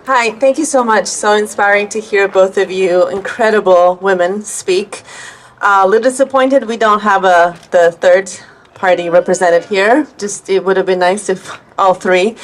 Hi, thank you so much. So inspiring to hear both of you incredible women speak. A little disappointed we don't have the third party represented here. Just it would have been nice if all three.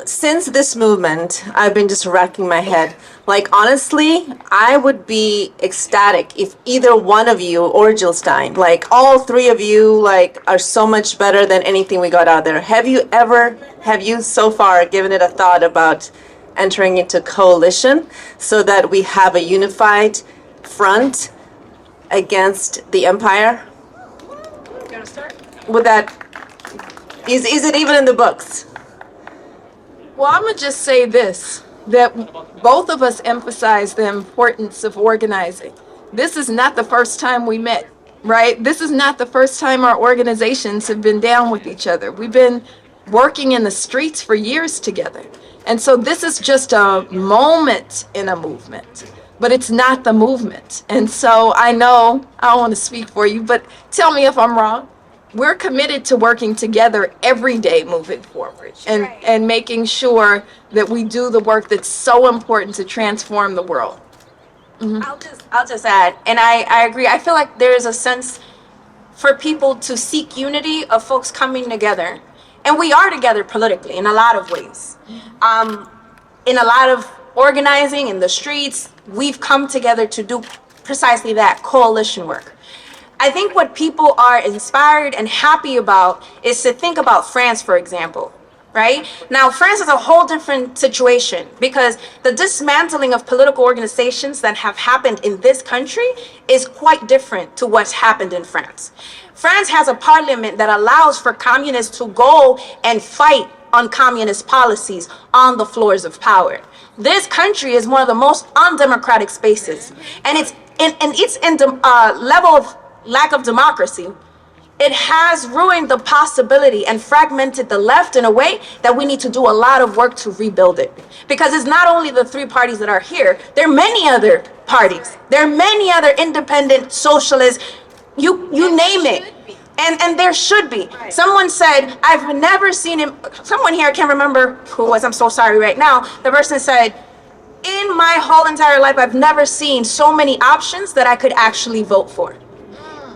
Since this movement, I've been just racking my head. Like, honestly, I would be ecstatic if either one of you or Jill Stein, like all three of you, like are so much better than anything we got out there. Have you so far given it a thought about entering into coalition so that we have a unified front against the empire? Would that, is it even in the books? Well, I'm going to just say this, that both of us emphasize the importance of organizing. This is not the first time we met, right? This is not the first time our organizations have been down with each other. We've been working in the streets for years together. And so this is just a moment in a movement, but it's not the movement. And so I know, I don't want to speak for you, but tell me if I'm wrong. We're committed to working together every day moving forward and making sure that we do the work that's so important to transform the world. I'll just add, and I agree. I feel like there is a sense for people to seek unity of folks coming together. And we are together politically in a lot of ways. In a lot of organizing in the streets, we've come together to do precisely that, coalition work. I think what people are inspired and happy about is to think about France, for example, right? Now, France is a whole different situation because the dismantling of political organizations that have happened in this country is quite different to what's happened in France. France has a parliament that allows for communists to go and fight on communist policies on the floors of power. This country is one of the most undemocratic spaces, and it's in the level of lack of democracy. It has ruined the possibility and fragmented the left in a way that we need to do a lot of work to rebuild it. Because it's not only the three parties that are here, there are many other parties. There are many other independent socialists, you name it. And there should be. Someone said, I've never seen him, someone here, I can't remember who it was, I'm so sorry right now. The person said, in my whole entire life, I've never seen so many options that I could actually vote for.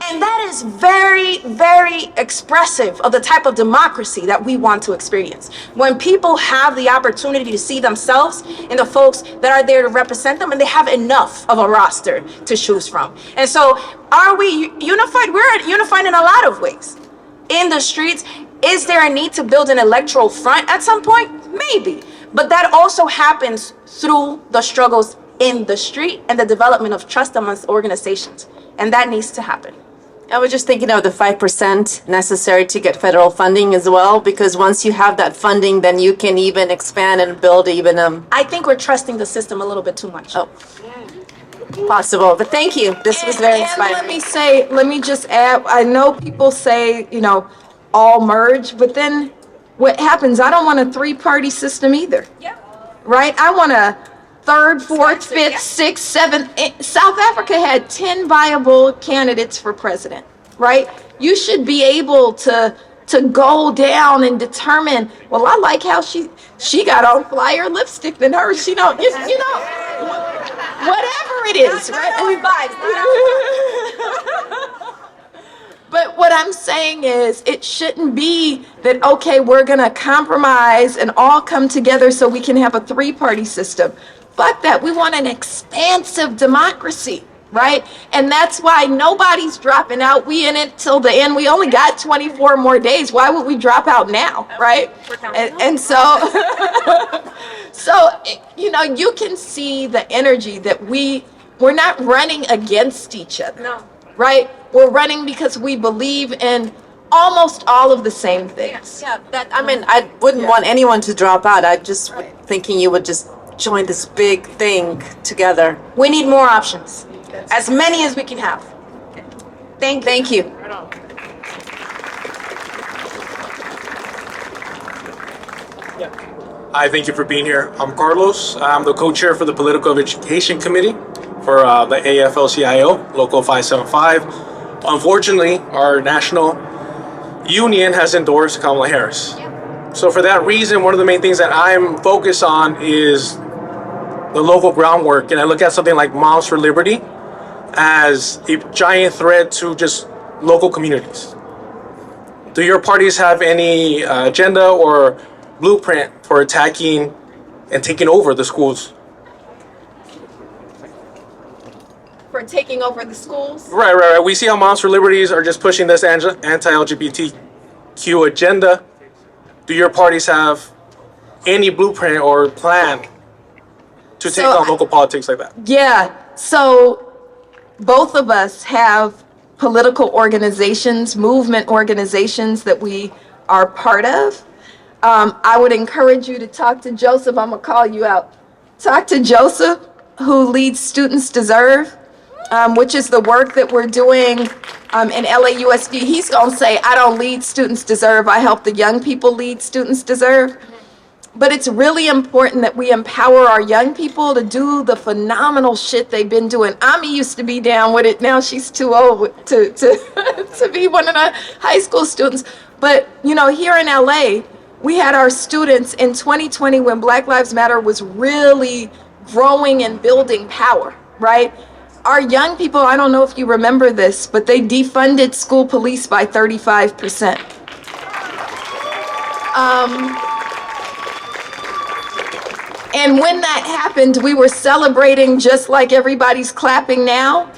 And that is very, very expressive of the type of democracy that we want to experience. When people have the opportunity to see themselves in the folks that are there to represent them, and they have enough of a roster to choose from. And so, are we unified? We're unified in a lot of ways. In the streets, is there a need to build an electoral front at some point? Maybe. But that also happens through the struggles in the street and the development of trust amongst organizations. And that needs to happen. I was just thinking of the 5% necessary to get federal funding as well, because once you have that funding, then you can even expand and build even I think we're trusting the system a little bit too much. Possible. But thank you. This was very inspiring. Let me just add, I know people say, all merge, but then what happens? I don't want a three-party system either. Yeah. Right? I want a third, fourth, fifth, sixth, seventh. South Africa had 10 viable candidates for president, right? You should be able to go down and determine, well, I like how she got on flyer lipstick than her. She don't, whatever it is, right? But what I'm saying is, it shouldn't be that, okay, we're going to compromise and all come together so we can have a three-party system. Fuck that. We want an expansive democracy, right? And that's why nobody's dropping out. We in it till the end. We only got 24 more days. Why would we drop out now, right? And so, you can see the energy that we're not running against each other. No. Right? We're running because we believe in almost all of the same things. Yeah, I wouldn't want anyone to drop out. I just thinking you would just join this big thing together. We need more options. As many as we can have. Thank you. Hi, thank you for being here. I'm Carlos. I'm the co-chair for the Political Education Committee for the AFL-CIO, Local 575. Unfortunately, our national union has endorsed Kamala Harris. So for that reason, one of the main things that I'm focused on is the local groundwork. And I look at something like Moms for Liberty as a giant threat to just local communities. Do your parties have any agenda or blueprint for attacking and taking over the schools? For taking over the schools? Right. We see how Moms for Liberties are just pushing this anti-LGBTQ agenda. Do your parties have any blueprint or plan to take on local politics like that? Yeah, so both of us have political organizations, movement organizations that we are part of. I would encourage you to talk to Joseph. I'm gonna call you out. Talk to Joseph, who leads Students Deserve, which is the work that we're doing in LAUSD. He's gonna say, I don't lead Students Deserve, I help the young people lead Students Deserve. But it's really important that we empower our young people to do the phenomenal shit they've been doing. Ami used to be down with it. Now she's too old to to be one of the high school students. But, you know, here in LA, we had our students in 2020 when Black Lives Matter was really growing and building power, right? Our young people, I don't know if you remember this, but they defunded school police by 35%. And when that happened, we were celebrating just like everybody's clapping now.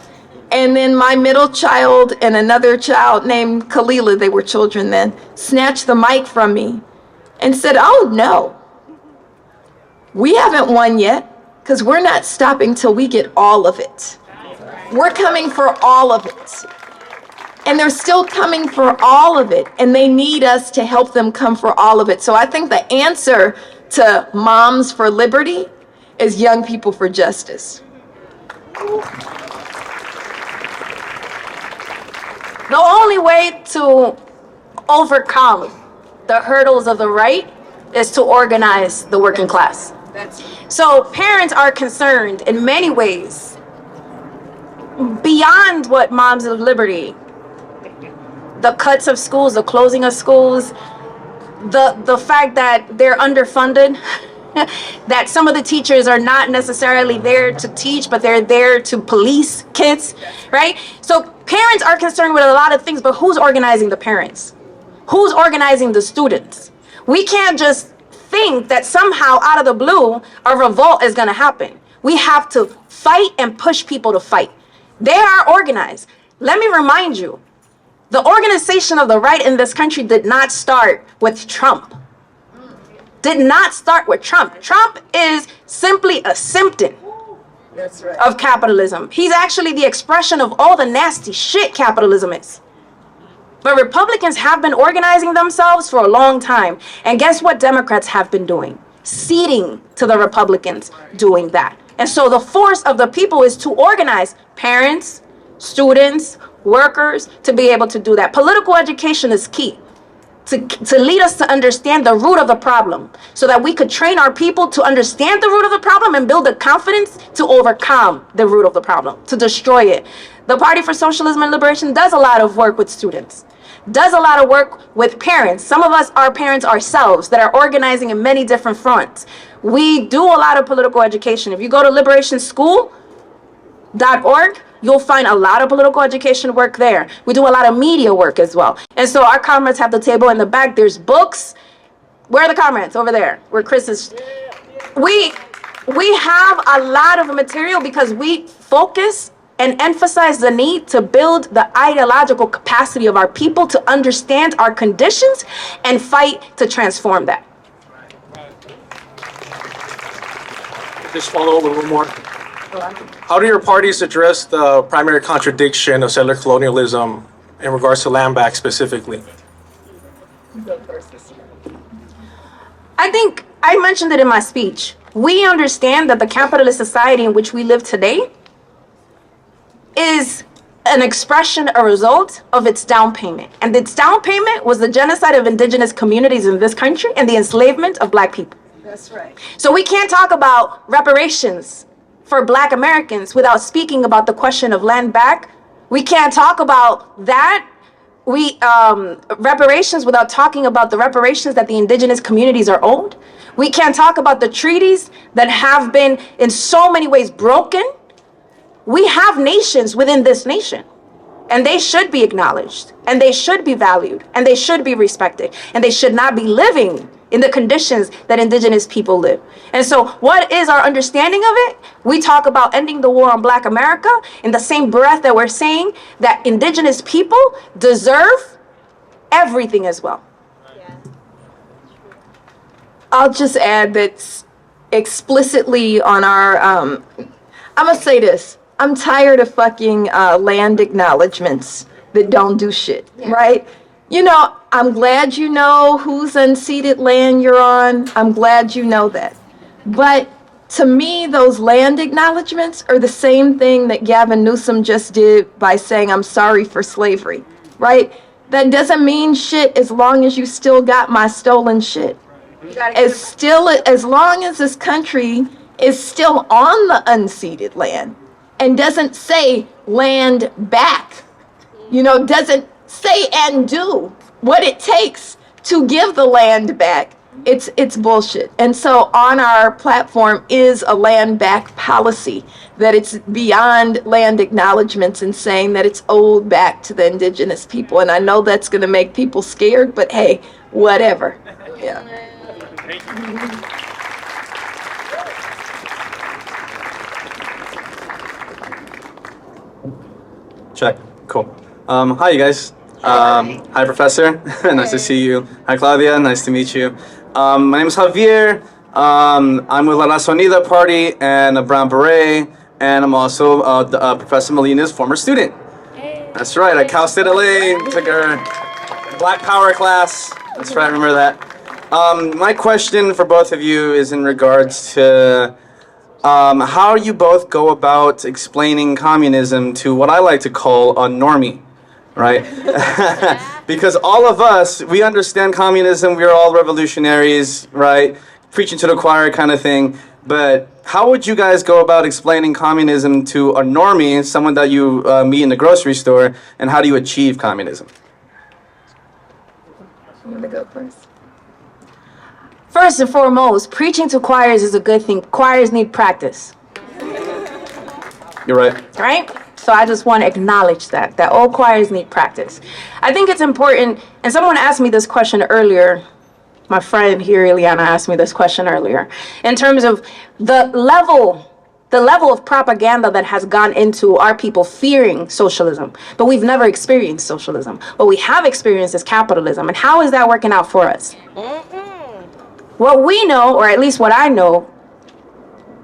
And then my middle child and another child named Kalila, they were children then, snatched the mic from me and said, oh no, we haven't won yet because we're not stopping till we get all of it. We're coming for all of it. And they're still coming for all of it. And they need us to help them come for all of it. So I think the answer to Moms for Liberty is Young People for Justice. The only way to overcome the hurdles of the right is to organize the working class. So parents are concerned in many ways beyond what Moms of Liberty, the cuts of schools, the closing of schools, the fact that they're underfunded, that some of the teachers are not necessarily there to teach, but they're there to police kids, right? So parents are concerned with a lot of things, but who's organizing the parents? Who's organizing the students? We can't just think that somehow out of the blue, a revolt is gonna happen. We have to fight and push people to fight. They are organized. Let me remind you, the organization of the right in this country did not start with Trump. Did not start with Trump. Trump is simply a symptom of capitalism. He's actually the expression of all the nasty shit capitalism is. But Republicans have been organizing themselves for a long time. And guess what Democrats have been doing? Ceding to the Republicans doing that. And so the force of the people is to organize parents, students, workers to be able to do that. Political education is key to lead us to understand the root of the problem so that we could train our people to understand the root of the problem and build the confidence to overcome the root of the problem, to destroy it. The Party for Socialism and Liberation does a lot of work with students, does a lot of work with parents. Some of us are parents ourselves that are organizing in many different fronts. We do a lot of political education. If you go to liberationschool.org, you'll find a lot of political education work there. We do a lot of media work as well. And so our comrades have the table in the back. There's books. Where are the comrades? Over there, where Chris is. We have a lot of material because we focus and emphasize the need to build the ideological capacity of our people to understand our conditions and fight to transform that. Just follow up a little more. How do your parties address the primary contradiction of settler colonialism in regards to land back specifically? I think I mentioned it in my speech. We understand that the capitalist society in which we live today is an expression, a result of its down payment. And its down payment was the genocide of indigenous communities in this country and the enslavement of Black people. That's right. So we can't talk about reparations for Black Americans without speaking about the question of land back. We can't talk about that reparations without talking about the reparations that the indigenous communities are owed. We can't talk about the treaties that have been in so many ways broken. We have nations within this nation, and they should be acknowledged, and they should be valued, and they should be respected, and they should not be living in the conditions that indigenous people live. And so what is our understanding of it? We talk about ending the war on Black America in the same breath that we're saying that indigenous people deserve everything as well. I'll just add that explicitly on our, I'm gonna say this. I'm tired of fucking land acknowledgements that don't do shit, right? You know, I'm glad you know whose unceded land you're on. I'm glad you know that. But to me, those land acknowledgements are the same thing that Gavin Newsom just did by saying, I'm sorry for slavery, right? That doesn't mean shit as long as you still got my stolen shit. As long as this country is still on the unceded land and doesn't say land back, you know, doesn't say and do what it takes to give the land back, it's bullshit. And so on our platform is a land back policy, that it's beyond land acknowledgements and saying that it's owed back to the indigenous people. And I know that's going to make people scared, but hey, whatever. Yeah. Check. Cool. Hi, you guys. Hi, Professor. Nice to see you. Hi, Claudia. Nice to meet you. My name is Javier. I'm with La Nación Unida Party and a Brown Beret, and I'm also Professor Molina's former student. That's right. At Cal State LA, took our Black Power class. That's right. Remember that. My question for both of you is in regards to how you both go about explaining communism to what I like to call a normie, right? Because all of us, we understand communism, we're all revolutionaries, right? Preaching to the choir kind of thing. But how would you guys go about explaining communism to a normie, someone that you meet in the grocery store, and how do you achieve communism? You want to go first? First and foremost, preaching to choirs is a good thing. Choirs need practice, You're right. right? So I just want to acknowledge that all choirs need practice. I think it's important, and someone asked me this question earlier. My friend here, Ileana, asked me this question earlier, in terms of the level of propaganda that has gone into our people fearing socialism. But we've never experienced socialism. What we have experienced is capitalism. And how is that working out for us? What we know, or at least what I know,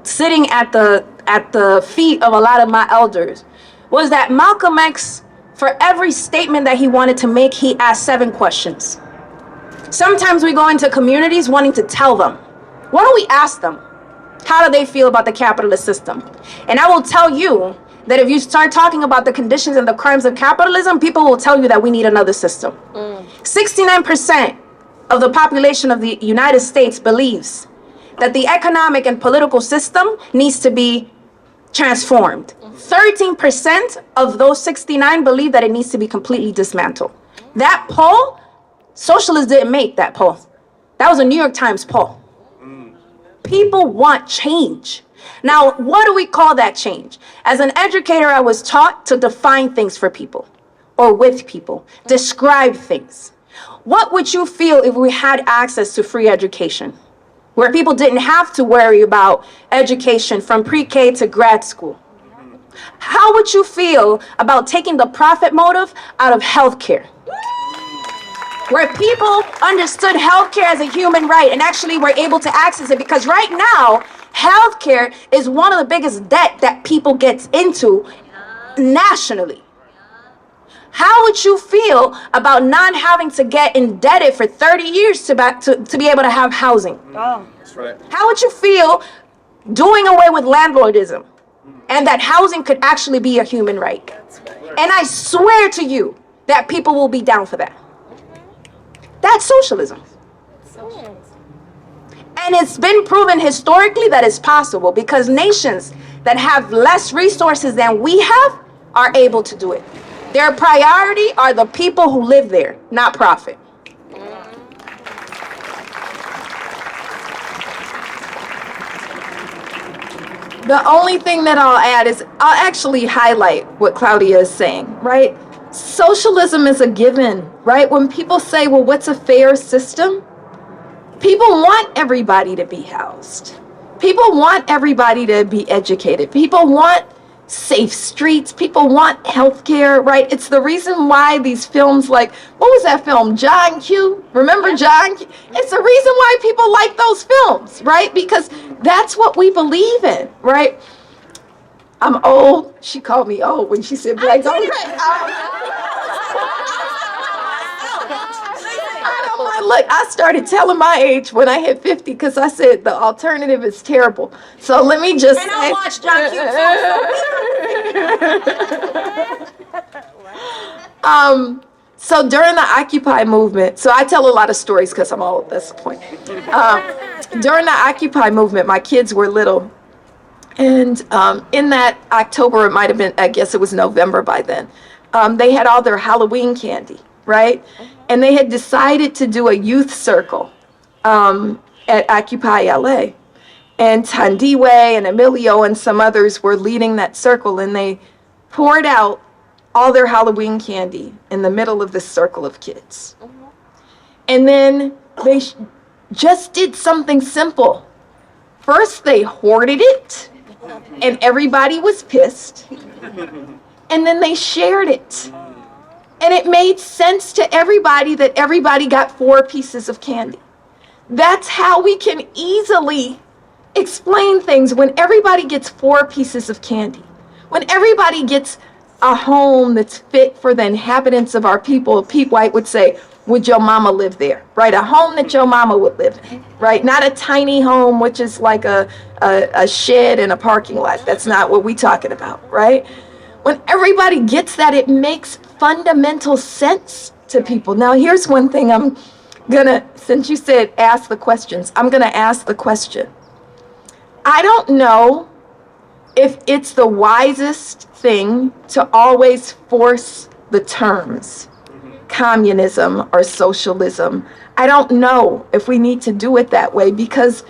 sitting at the feet of a lot of my elders, was that Malcolm X, for every statement that he wanted to make, he asked 7 questions. Sometimes we go into communities wanting to tell them. Why don't we ask them? How do they feel about the capitalist system? And I will tell you that if you start talking about the conditions and the crimes of capitalism, people will tell you that we need another system. 69% of the population of the United States believes that the economic and political system needs to be transformed. 13% of those 69 believe that it needs to be completely dismantled. That poll, socialists didn't make that poll. That was a New York Times poll. People want change. Now, what do we call that change? As an educator, I was taught to define things for people or with people, describe things. What would you feel if we had access to free education, where people didn't have to worry about education from pre-K to grad school? How would you feel about taking the profit motive out of healthcare, where people understood healthcare as a human right and actually were able to access it? Because right now, healthcare is one of the biggest debt that people get into nationally. How would you feel about not having to get indebted for 30 years to be able to have housing? That's right. How would you feel doing away with landlordism and that housing could actually be a human right? And I swear to you that people will be down for that. That's socialism. And it's been proven historically that it's possible, because nations that have less resources than we have are able to do it. Their priority are the people who live there, not profit. The only thing that I'll add is I'll actually highlight what Claudia is saying, right? Socialism is a given, right? When people say, well, what's a fair system? People want everybody to be housed. People want everybody to be educated. People want safe streets. People want healthcare, right? It's the reason why these films like, what was that film? John Q? Remember John Q? It's the reason why people like those films, right? Because that's what we believe in, right? I'm old. She called me old when she said black. Look, I started telling my age when I hit 50 because I said the alternative is terrible. So let me just And I watched John Q. So during the Occupy movement, so I tell a lot of stories because I'm old, that's the point. During the Occupy movement, my kids were little. And in that October, it might have been, I guess it was November by then, they had all their Halloween candy, right? And they had decided to do a youth circle at Occupy LA. And Tandiwe and Emilio and some others were leading that circle, and they poured out all their Halloween candy in the middle of this circle of kids. And then they just did something simple. First, they hoarded it, and everybody was pissed. And then they shared it. And it made sense to everybody that everybody got 4 pieces of candy. That's how we can easily explain things when everybody gets 4 pieces of candy. When everybody gets a home that's fit for the inhabitants of our people, Pete White would say, would your mama live there, right? A home that your mama would live in, right? Not a tiny home, which is like a shed in a parking lot. That's not what we're talking about, right? When everybody gets that, it makes fundamental sense to people. Now, here's one thing I'm gonna, since you said ask the questions, I'm gonna ask the question. I don't know if it's the wisest thing to always force the terms communism or socialism. I don't know if we need to do it that way, because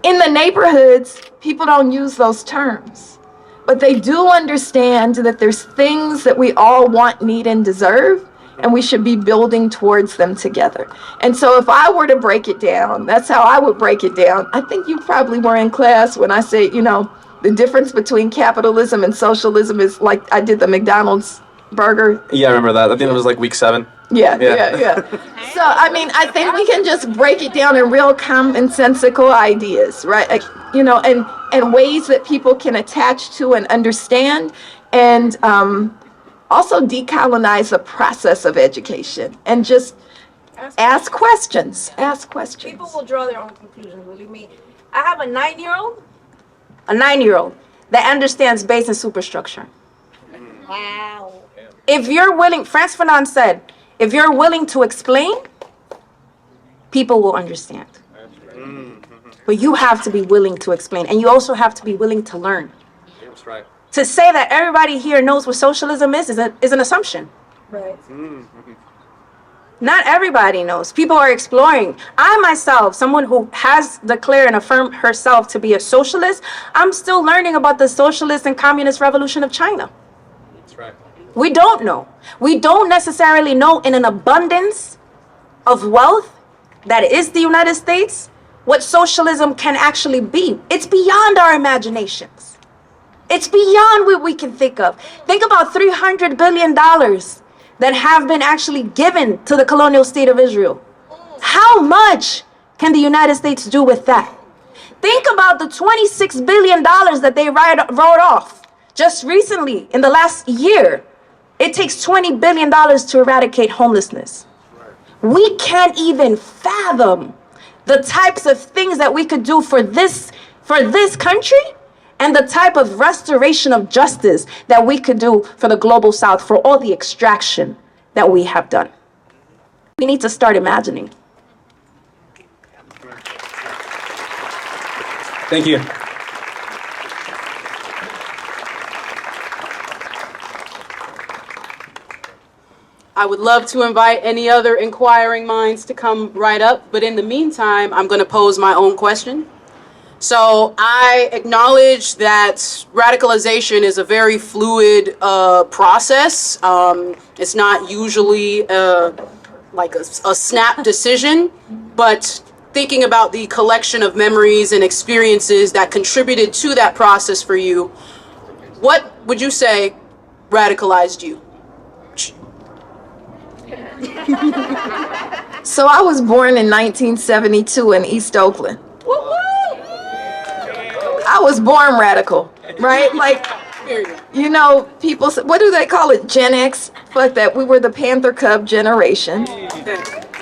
in the neighborhoods, people don't use those terms. But they do understand that there's things that we all want, need, and deserve, and we should be building towards them together. And so if I were to break it down, that's how I would break it down. I think you probably were in class when I said, the difference between capitalism and socialism is like I did the McDonald's burger. Yeah, I remember that. I think it was like week 7. Yeah. So, I think we can just break it down in real commonsensical ideas, right? And ways that people can attach to and understand, and also decolonize the process of education and just ask questions. People will draw their own conclusions, believe me. I have a 9-year-old that understands base and superstructure. Wow. If you're willing, Frantz Fanon said, if you're willing to explain, people will understand. But you have to be willing to explain, and you also have to be willing to learn. That's right. To say that everybody here knows what socialism is an assumption. Right. Not everybody knows. People are exploring. I myself, someone who has declared and affirmed herself to be a socialist, I'm still learning about the socialist and communist revolution of China. That's right. We don't know. We don't necessarily know in an abundance of wealth that is the United States what socialism can actually be. It's beyond our imaginations. It's beyond what we can think of. Think about $300 billion that have been actually given to the colonial state of Israel. How much can the United States do with that? Think about the $26 billion that they wrote off just recently in the last year. It takes $20 billion to eradicate homelessness. We can't even fathom the types of things that we could do for this country, and the type of restoration of justice that we could do for the global South, for all the extraction that we have done. We need to start imagining. Thank you. I would love to invite any other inquiring minds to come right up, but in the meantime, I'm going to pose my own question. So I acknowledge that radicalization is a very fluid process. It's not usually like a snap decision, but thinking about the collection of memories and experiences that contributed to that process for you, what would you say radicalized you? So I was born in 1972 in East Oakland. I was born radical, right? Like, you know, people say, what do they call it? Gen X? Fuck that. We were the Panther Cub generation.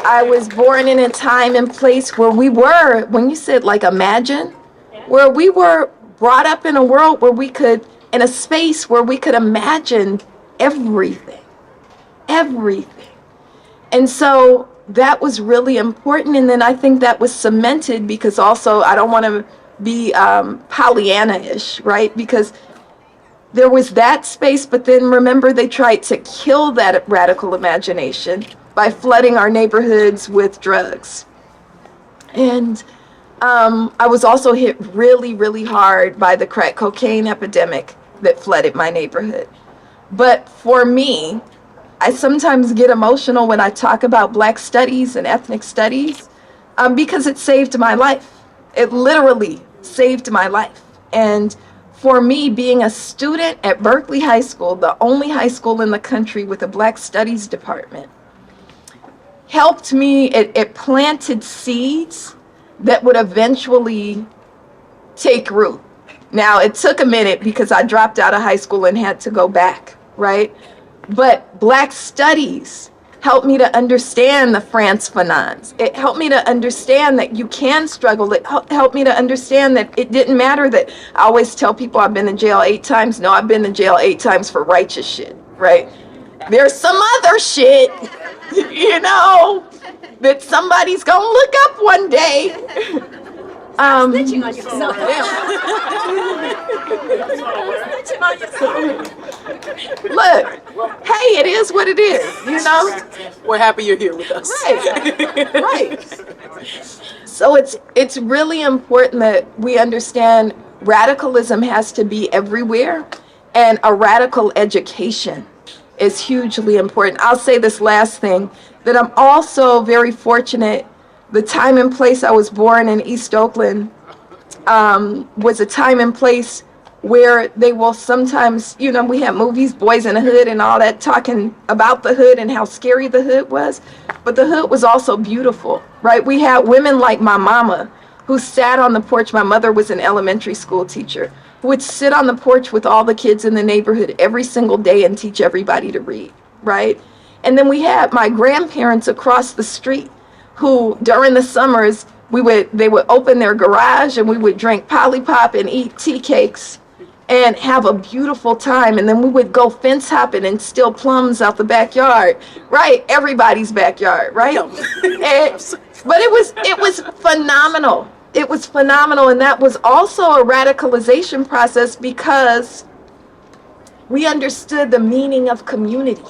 I was born in a time and place where we were, when you said like imagine, where we were brought up in a world where we could, in a space where we could imagine everything. Everything. And so that was really important. And then I think that was cemented because also I don't want to be Pollyanna-ish, right? Because there was that space, but then remember they tried to kill that radical imagination by flooding our neighborhoods with drugs. And I was also hit really, really hard by the crack cocaine epidemic that flooded my neighborhood. But for me, I sometimes get emotional when I talk about Black studies and ethnic studies because it saved my life. It literally saved my life. And for me, being a student at Berkeley High School, the only high school in the country with a Black studies department, helped me, it planted seeds that would eventually take root. Now, it took a minute because I dropped out of high school and had to go back, right? But Black studies helped me to understand the Frantz Fanons. It helped me to understand that you can struggle. It helped me to understand that it didn't matter that I always tell people I've been in jail 8 times. No, I've been in jail 8 times for righteous shit, right? There's some other shit, you know, that somebody's gonna look up one day. Snitching on yourself. Snitching on yourself. Look, hey, it is what it is, you know? We're happy you're here with us. Right, right. So it's really important that we understand radicalism has to be everywhere, and a radical education is hugely important. I'll say this last thing, that I'm also very fortunate. The time and place I was born in East Oakland was a time and place where they will sometimes, you know, we have movies, Boys in the Hood and all that, talking about the hood and how scary the hood was. But the hood was also beautiful, right? We had women like my mama who sat on the porch. My mother was an elementary school teacher, who would sit on the porch with all the kids in the neighborhood every single day and teach everybody to read, right? And then we had my grandparents across the street who during the summers, they would open their garage and we would drink Polly Pop and eat tea cakes and have a beautiful time. And then we would go fence hopping and steal plums out the backyard, right? Everybody's backyard, right? But it was phenomenal. It was phenomenal. And that was also a radicalization process because we understood the meaning of community.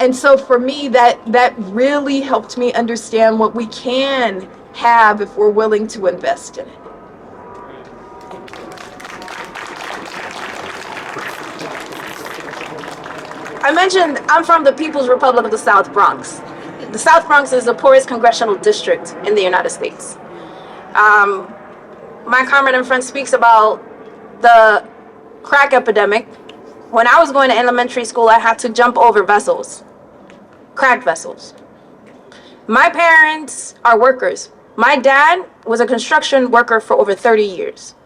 And so for me, that really helped me understand what we can have if we're willing to invest in it. I mentioned I'm from the People's Republic of the South Bronx. The South Bronx is the poorest congressional district in the United States. My comrade and friend speaks about the crack epidemic. When I was going to elementary school, I had to jump over vessels, crack vessels. My parents are workers. My dad was a construction worker for over 30 years.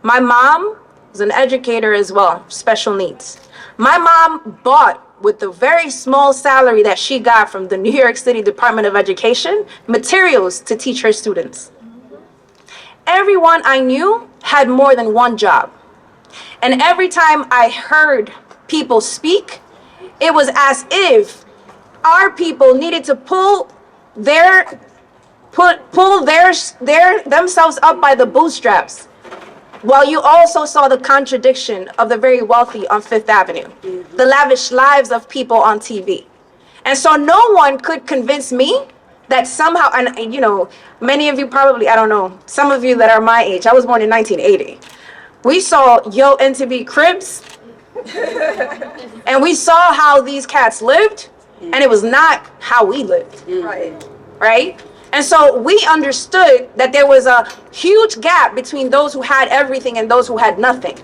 My mom was an educator as well, special needs. My mom bought, with the very small salary that she got from the New York City Department of Education, materials to teach her students. Everyone I knew had more than one job. And every time I heard people speak, it was as if our people needed to pull themselves up by the bootstraps, while you also saw the contradiction of the very wealthy on Fifth Avenue, the lavish lives of people on TV. And so no one could convince me that somehow, and you know, many of you probably, I don't know, some of you that are my age, I was born in 1980. We saw Yo MTV Cribs, and we saw how these cats lived, and it was not how we lived. Right? And so we understood that there was a huge gap between those who had everything and those who had nothing.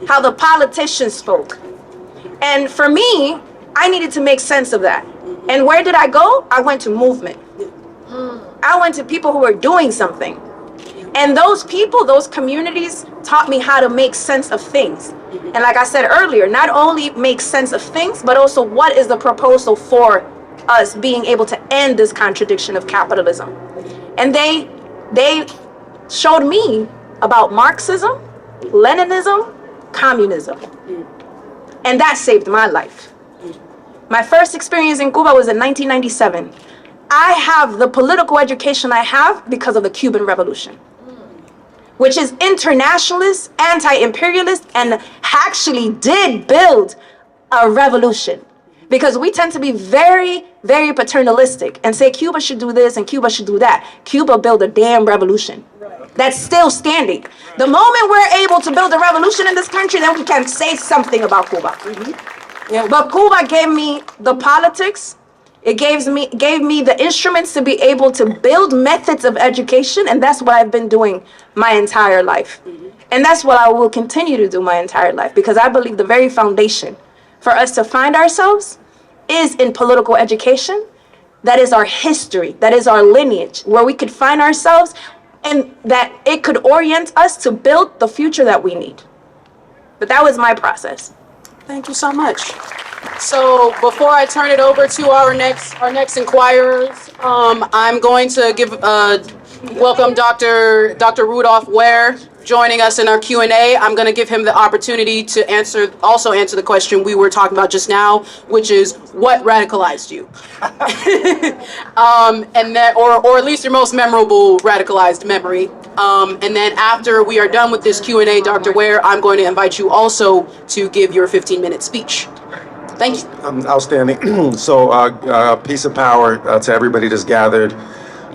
How the politicians spoke. And for me, I needed to make sense of that. And where did I go? I went to movement. I went to people who were doing something. And those people, those communities taught me how to make sense of things. And like I said earlier, not only make sense of things, but also what is the proposal for us being able to end this contradiction of capitalism. And they showed me about Marxism, Leninism, communism. And that saved my life. My first experience in Cuba was in 1997. I have the political education I have because of the Cuban Revolution, which is internationalist, anti-imperialist, and actually did build a revolution. Because we tend to be very, very paternalistic and say Cuba should do this and Cuba should do that. Cuba built a damn revolution that's still standing. The moment we're able to build a revolution in this country, then we can say something about Cuba. Yeah. But Cuba gave me the politics. It gave me the instruments to be able to build methods of education, and that's what I've been doing my entire life. And that's what I will continue to do my entire life, because I believe the very foundation for us to find ourselves is in political education. That is our history, that is our lineage, where we could find ourselves and that it could orient us to build the future that we need. But that was my process. Thank you so much. So before I turn it over to our next inquirers, I'm going to give welcome Dr. Rudolph Ware joining us in our Q&A. I'm going to give him the opportunity to answer the question we were talking about just now, which is what radicalized you, and that, or at least your most memorable radicalized memory. And then after we are done with this Q&A, Dr. Ware, I'm going to invite you also to give your 15-minute speech. Thank you. Outstanding. So, peace and power to everybody that's gathered.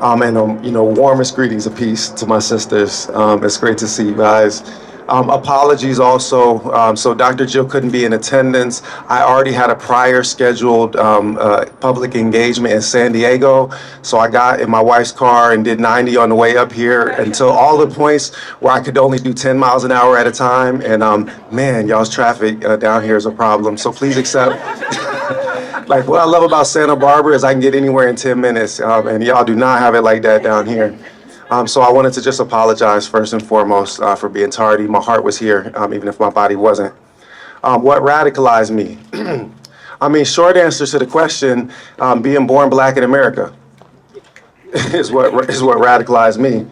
And warmest greetings of peace to my sisters. It's great to see you guys. Apologies also. So Dr. Jill couldn't be in attendance. I already had a prior scheduled public engagement in San Diego. So I got in my wife's car and did 90 on the way up here until all the points where I could only do 10 miles an hour at a time. And man, y'all's traffic down here is a problem. So please accept. Like, what I love about Santa Barbara is I can get anywhere in 10 minutes, and y'all do not have it like that down here. So I wanted to just apologize first and foremost for being tardy. My heart was here, even if my body wasn't. What radicalized me? I mean, short answer to the question, being born black in America is what radicalized me.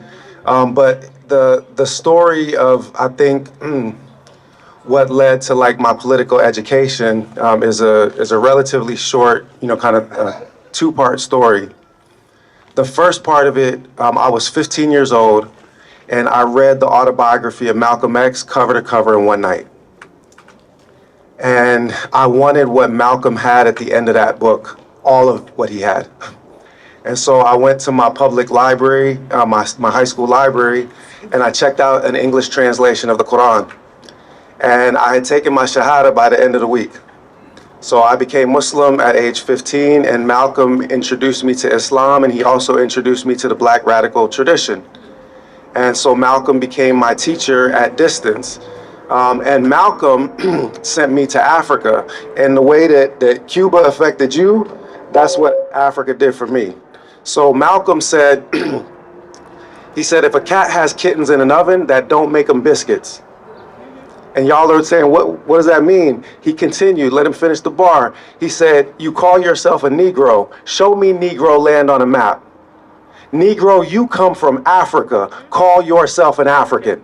But the story of, I think, what led to like my political education is a relatively short, kind of two-part story. The first part of it, I was 15 years old, and I read the autobiography of Malcolm X cover to cover in one night. And I wanted what Malcolm had at the end of that book, all of what he had. And so I went to my public library, my high school library, and I checked out an English translation of the Quran. And I had taken my Shahada by the end of the week. So I became Muslim at age 15, and Malcolm introduced me to Islam, and he also introduced me to the Black radical tradition. And so Malcolm became my teacher at distance. And Malcolm sent me to Africa. And the way that Cuba affected you, that's what Africa did for me. So Malcolm said, he said, if a cat has kittens in an oven, that don't make them biscuits. And y'all are saying, what does that mean? He continued, let him finish the bar. He said, you call yourself a Negro. Show me Negro land on a map. Negro, you come from Africa. Call yourself an African.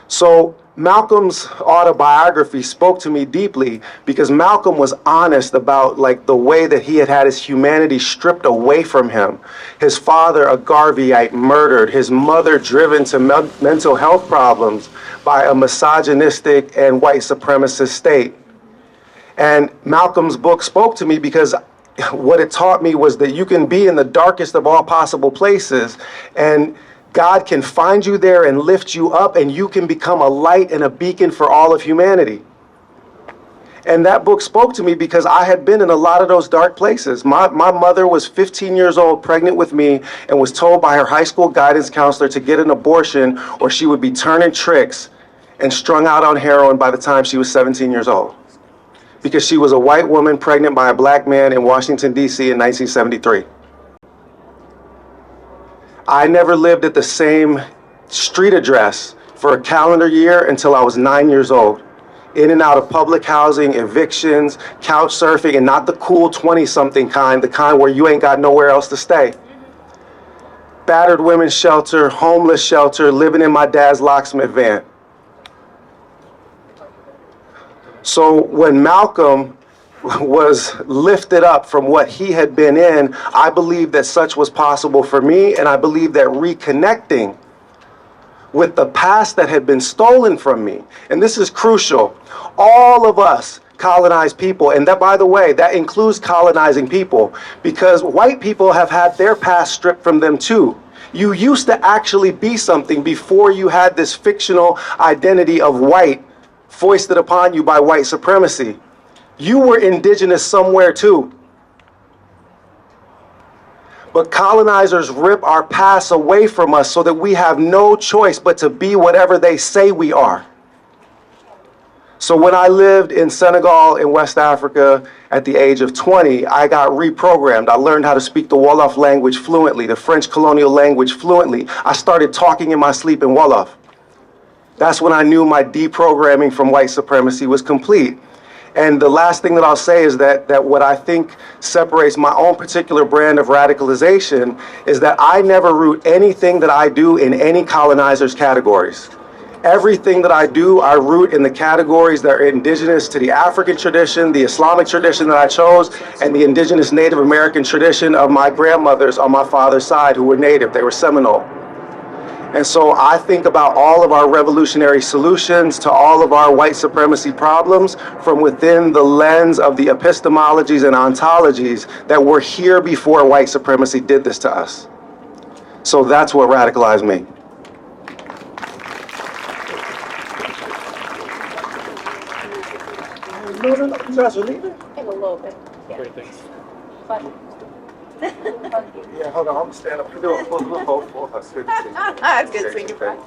So Malcolm's autobiography spoke to me deeply because Malcolm was honest about like the way that he had his humanity stripped away from him. His father, a Garveyite, murdered. His mother driven to mental health problems by a misogynistic and white supremacist state. And Malcolm's book spoke to me because what it taught me was that you can be in the darkest of all possible places, and God can find you there and lift you up, and you can become a light and a beacon for all of humanity. And that book spoke to me because I had been in a lot of those dark places. My mother was 15 years old, pregnant with me, and was told by her high school guidance counselor to get an abortion or she would be turning tricks and strung out on heroin by the time she was 17 years old. Because she was a white woman pregnant by a black man in Washington, D.C. in 1973. I never lived at the same street address for a calendar year until I was 9 years old. In and out of public housing, evictions, couch surfing, and not the cool 20-something kind, the kind where you ain't got nowhere else to stay. Battered women's shelter, homeless shelter, living in my dad's locksmith van. So when Malcolm was lifted up from what he had been in, I believe that such was possible for me, and I believe that reconnecting with the past that had been stolen from me, and this is crucial, all of us colonized people, and that, by the way, that includes colonizing people, because white people have had their past stripped from them too. You used to actually be something before you had this fictional identity of white foisted upon you by white supremacy. You were indigenous somewhere too. But colonizers rip our past away from us so that we have no choice but to be whatever they say we are. So when I lived in Senegal in West Africa at the age of 20, I got reprogrammed. I learned how to speak the Wolof language fluently, the French colonial language fluently. I started talking in my sleep in Wolof. That's when I knew my deprogramming from white supremacy was complete. And the last thing that I'll say is that what I think separates my own particular brand of radicalization is that I never root anything that I do in any colonizer's categories. Everything that I do, I root in the categories that are indigenous to the African tradition, the Islamic tradition that I chose, and the indigenous Native American tradition of my grandmothers on my father's side who were Native. They were Seminole. And so I think about all of our revolutionary solutions to all of our white supremacy problems from within the lens of the epistemologies and ontologies that were here before white supremacy did this to us. So that's what radicalized me. You guys are leaving? In a little bit. Yeah. Great, thanks. But Yeah, hold on, I'm gonna stand up. Do a full It's good to see you. It's good seeing you, Brad.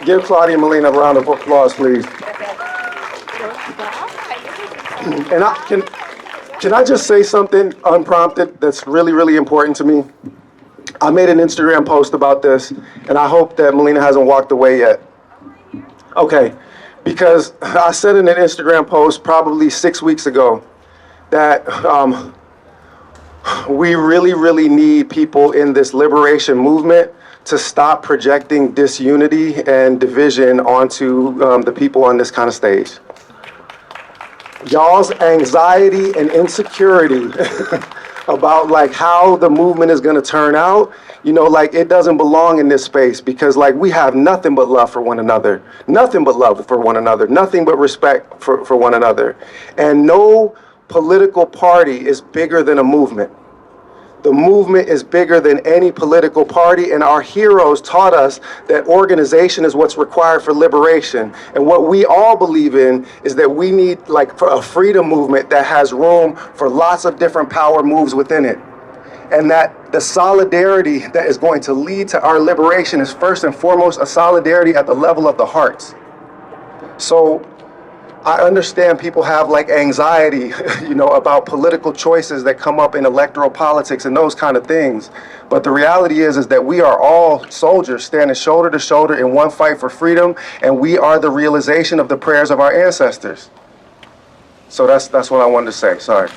Give Claudia and Melina a round of applause, please. And can I just say something unprompted that's really, really important to me? I made an Instagram post about this, and I hope that Melina hasn't walked away yet. Okay, because I said in an Instagram post probably 6 weeks ago that we really, really need people in this liberation movement to stop projecting disunity and division onto the people on this kind of stage. Y'all's anxiety and insecurity about like how the movement is gonna turn out, you know, like it doesn't belong in this space because like we have nothing but love for one another, nothing but love for one another, nothing but respect for one another. And no political party is bigger than a movement. The movement is bigger than any political party, and our heroes taught us that organization is what's required for liberation. And what we all believe in is that we need like a freedom movement that has room for lots of different power moves within it. And that the solidarity that is going to lead to our liberation is first and foremost a solidarity at the level of the hearts. So I understand people have like anxiety, you know, about political choices that come up in electoral politics and those kind of things. But the reality is that we are all soldiers standing shoulder to shoulder in one fight for freedom, and we are the realization of the prayers of our ancestors. So that's what I wanted to say. Sorry.